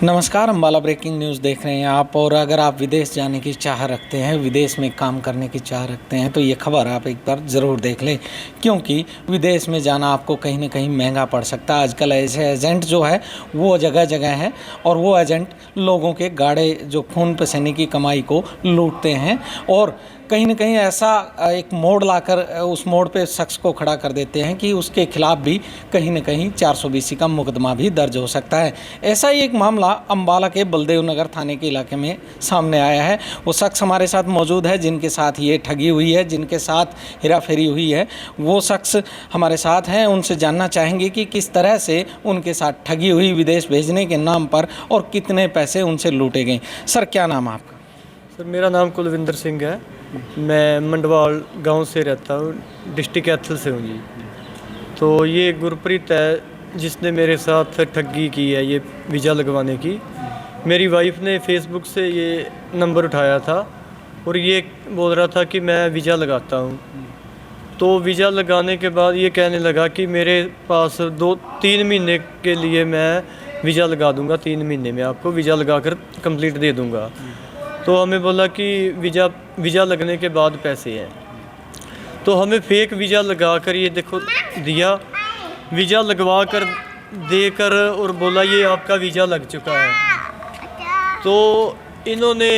नमस्कार, Ambala breaking news देख रहे हैं आप। और अगर आप विदेश जाने की चाह रखते हैं, विदेश में काम करने की चाह रखते हैं, तो ये खबर आप एक बार ज़रूर देख लें, क्योंकि विदेश में जाना आपको कहीं ना कहीं महंगा पड़ सकता है। आजकल ऐसे एजेंट जो है वो जगह जगह हैं और वो एजेंट लोगों के गाढ़े जो खून पसीने की कमाई को लूटते हैं और कहीं ना कहीं ऐसा एक मोड़ लाकर उस मोड़ पे शख्स को खड़ा कर देते हैं कि उसके खिलाफ भी कहीं ना कहीं 420 का मुकदमा भी दर्ज हो सकता है। ऐसा ही एक मामला अम्बाला के बलदेव नगर थाने के इलाके में सामने आया है। वो शख्स हमारे साथ मौजूद है जिनके साथ ये ठगी हुई है, जिनके साथ हेराफेरी हुई है। वो शख्स हमारे साथ हैं, उनसे जानना चाहेंगे कि किस तरह से उनके साथ ठगी हुई विदेश भेजने के नाम पर और कितने पैसे उनसे लूटे गए। सर, क्या नाम है आपका? सर, मेरा नाम कुलविंदर सिंह है। मैं मंडवाल गांव से रहता हूँ, डिस्ट्रिक्ट कैथल से हूँ जी। तो ये गुरप्रीत है जिसने मेरे साथ ठगी की है ये वीज़ा लगवाने की। मेरी वाइफ ने फेसबुक से ये नंबर उठाया था और ये बोल रहा था कि मैं वीज़ा लगाता हूँ। तो वीज़ा लगाने के बाद ये कहने लगा कि मेरे पास 2-3 महीने के लिए मैं वीज़ा लगा दूँगा, 3 महीने में आपको वीज़ा लगा कर कंप्लीट दे दूँगा। तो हमें बोला कि वीज़ा लगने के बाद पैसे हैं। तो हमें फेक वीज़ा लगा कर ये देखो दिया, वीज़ा लगवा कर देकर और बोला ये आपका वीज़ा लग चुका है। तो इन्होंने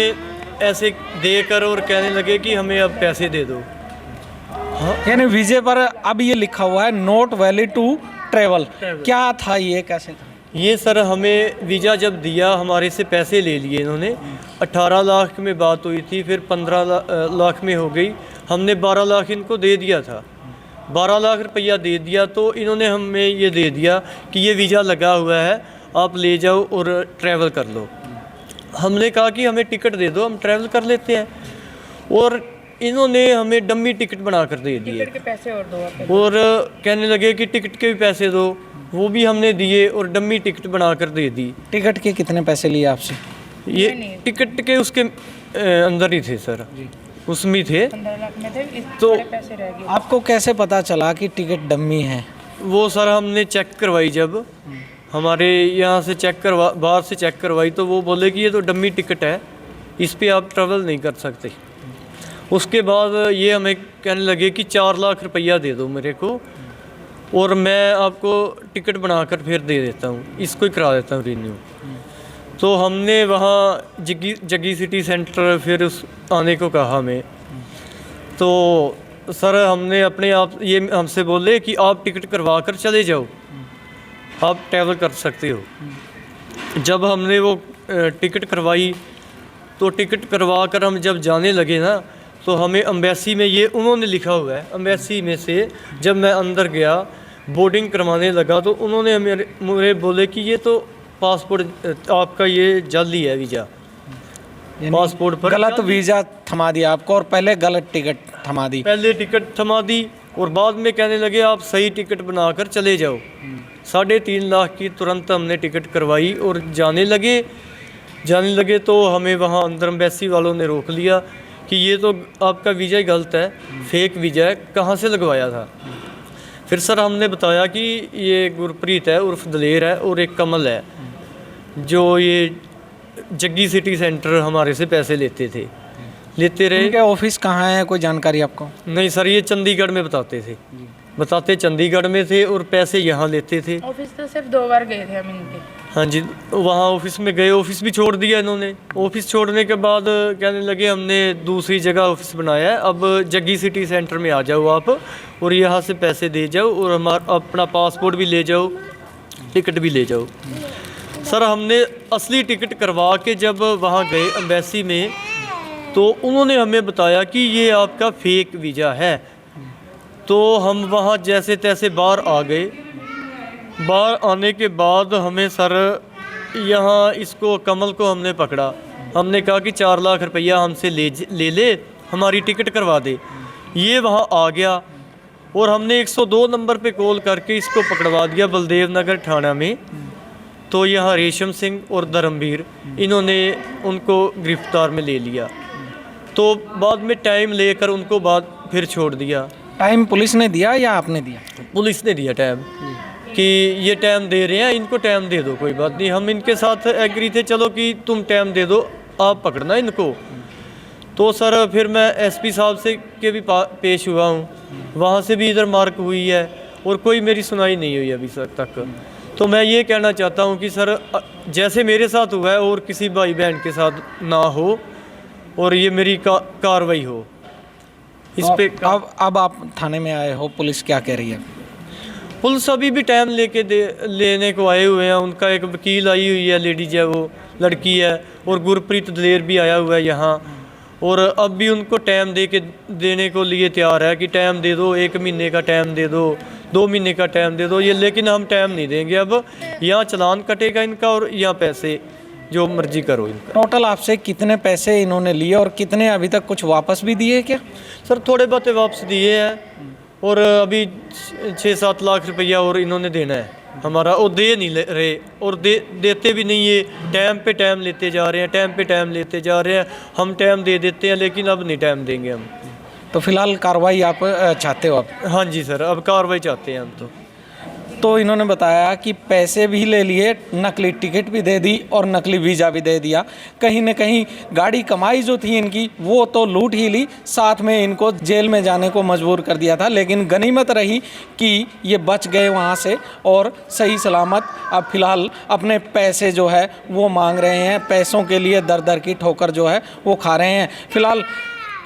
ऐसे देकर और कहने लगे कि हमें अब पैसे दे दो। हाँ, यानी वीज़े पर अब ये लिखा हुआ है नॉट वैलिड टू ट्रैवल। क्या था ये, कैसे था ये? सर, हमें वीज़ा जब दिया हमारे से पैसे ले लिए इन्होंने। 18 लाख में बात हुई थी, फिर 15 लाख में हो गई। हमने 12 लाख इनको दे दिया था, 12 लाख रुपया दे दिया। तो इन्होंने हमें ये दे दिया कि ये वीज़ा लगा हुआ है, आप ले जाओ और ट्रैवल कर लो। हमने कहा कि हमें टिकट दे दो, हम ट्रैवल कर लेते हैं। और इन्होंने हमें डम्मी टिकट बना कर दे दिए, टिकट के पैसे और दो, और कहने लगे कि टिकट के भी पैसे दो। वो भी हमने दिए और डम्मी टिकट बना कर दे दी। टिकट के कितने पैसे लिए आपसे? ये टिकट के उसके अंदर ही थे सर, उसमें थे। 15 लाख में थे, तो पैसे रह गए। आपको कैसे पता चला कि टिकट डम्मी है? वो सर हमने चेक करवाई, जब हमारे यहाँ से बाहर से चेक करवाई, तो वो बोले कि ये तो डम्मी टिकट है, इस पे आप ट्रैवल नहीं कर सकते। उसके बाद ये हमें कहने लगे कि 4 लाख रुपया दे दो मेरे को और मैं आपको टिकट बनाकर फिर दे देता हूँ, इसको ही करा देता हूँ रिन्यू। तो हमने वहाँ जग्गी सिटी सेंटर फिर उस आने को कहा हमें। तो सर हमने अपने आप ये हमसे बोले कि आप टिकट करवा कर चले जाओ, आप ट्रैवल कर सकते हो। जब हमने वो टिकट करवाई, तो टिकट करवा कर हम जब जाने लगे ना, तो हमें एम्बेसी में ये उन्होंने लिखा हुआ है। एम्बेसी में से जब मैं अंदर गया, बोर्डिंग करवाने लगा, तो उन्होंने मुझे बोले कि ये तो पासपोर्ट आपका ये जाली है वीज़ा, पासपोर्ट पर गलत वीज़ा थमा दिया आपको और पहले गलत टिकट थमा दी। पहले टिकट थमा दी और बाद में कहने लगे आप सही टिकट बनाकर चले जाओ। 3.5 लाख की तुरंत हमने टिकट करवाई और जाने लगे। तो हमें वहाँ अंदर एम्बेसी वालों ने रोक लिया कि ये तो आपका वीज़ा ही गलत है, फेक वीज़ा है, कहाँ से लगवाया था। फिर सर हमने बताया कि ये गुरप्रीत है उर्फ दलेर है और एक कमल है, जो ये जग्गी सिटी सेंटर हमारे से पैसे लेते रहे। इनके ऑफिस कहाँ है, कोई जानकारी आपको? नहीं सर, ये चंडीगढ़ में बताते चंडीगढ़ में थे और पैसे यहाँ लेते थे। ऑफिस तो सिर्फ 2 बार गए थे हम इनके। हाँ जी, वहाँ ऑफिस में गए, ऑफिस भी छोड़ दिया इन्होंने। ऑफिस छोड़ने के बाद कहने लगे हमने दूसरी जगह ऑफिस बनाया है, अब जग्गी सिटी सेंटर में आ जाओ आप और यहाँ से पैसे दे जाओ और हमारा अपना पासपोर्ट भी ले जाओ, टिकट भी ले जाओ। सर हमने असली टिकट करवा के जब वहाँ गए एम्बेसी में, तो उन्होंने हमें बताया कि ये आपका फेक वीज़ा है। तो हम वहाँ जैसे तैसे बाहर आ गए। बाहर आने के बाद हमें सर यहाँ इसको कमल को हमने पकड़ा। हमने कहा कि 4 लाख रुपया हमसे ले हमारी टिकट करवा दे। ये वहाँ आ गया और हमने 102 नंबर पे कॉल करके इसको पकड़वा दिया बलदेव नगर थाना में। तो यहाँ रेशम सिंह और धर्मवीर, इन्होंने उनको गिरफ्तार में ले लिया। तो बाद में टाइम लेकर उनको बाद फिर छोड़ दिया। टाइम पुलिस ने दिया या आपने दिया? पुलिस ने दिया टाइम। कि ये टाइम दे रहे हैं, इनको टाइम दे दो, कोई बात नहीं। हम इनके साथ एग्री थे, चलो कि तुम टाइम दे दो, आप पकड़ना इनको। तो सर फिर मैं एसपी साहब से के भी पेश हुआ हूँ, वहाँ से भी इधर मार्क हुई है और कोई मेरी सुनाई नहीं हुई अभी तक। तो मैं ये कहना चाहता हूँ कि सर जैसे मेरे साथ हुआ है और किसी भाई बहन के साथ ना हो और ये मेरी कार्रवाई हो इस पे। अब आप थाने में आए हो, पुलिस क्या कह रही है? पुलिस अभी भी टाइम लेने को आए हुए हैं। उनका एक वकील आई हुई है, लेडीज है, वो लड़की है, और गुरप्रीत दलेर भी आया हुआ है यहाँ। और अब भी उनको टाइम देने को लिए तैयार है कि टाइम दे दो, 1 महीने का टाइम दे दो, 2 महीने का टाइम दे दो ये, लेकिन हम टाइम नहीं देंगे। अब यहाँ चालान कटेगा इनका और यहाँ पैसे जो मर्जी करो इनका। टोटल आपसे कितने पैसे इन्होंने लिए और कितने अभी तक कुछ वापस भी दिए क्या? सर थोड़े बहुत वापस दिए हैं और अभी 6-7 लाख रुपया और इन्होंने देना है हमारा, और दे नहीं रहे और देते भी नहीं। ये टाइम पे टाइम लेते जा रहे हैं, टाइम पे टाइम लेते जा रहे हैं। हम टाइम दे देते हैं लेकिन अब नहीं टाइम देंगे हम। तो फिलहाल कार्रवाई आप चाहते हो? आप? हाँ जी सर, अब कार्रवाई चाहते हैं हम। तो इन्होंने बताया कि पैसे भी ले लिए, नकली टिकट भी दे दी और नकली वीज़ा भी दे दिया। कहीं न कहीं गाड़ी कमाई जो थी इनकी वो तो लूट ही ली, साथ में इनको जेल में जाने को मजबूर कर दिया था। लेकिन गनीमत रही कि ये बच गए वहाँ से और सही सलामत अब फिलहाल अपने पैसे जो है वो मांग रहे हैं। पैसों के लिए दर दर की ठोकर जो है वो खा रहे हैं। फिलहाल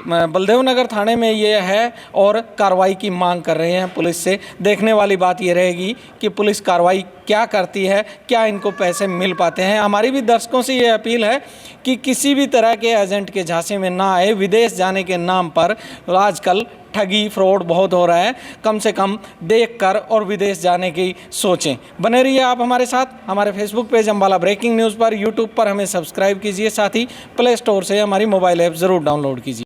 बलदेव नगर थाने में ये है और कार्रवाई की मांग कर रहे हैं पुलिस से। देखने वाली बात ये रहेगी कि पुलिस कार्रवाई क्या करती है, क्या इनको पैसे मिल पाते हैं। हमारी भी दर्शकों से ये अपील है कि किसी भी तरह के एजेंट के झांसे में ना आए। विदेश जाने के नाम पर आजकल ठगी फ्रॉड बहुत हो रहा है। कम से कम देखकर और विदेश जाने की सोचें। बने रहिए आप हमारे साथ। हमारे Facebook page Ambala breaking news पर, यूट्यूब पर हमें सब्सक्राइब कीजिए, साथ ही प्ले स्टोर से हमारी मोबाइल ऐप ज़रूर डाउनलोड कीजिए।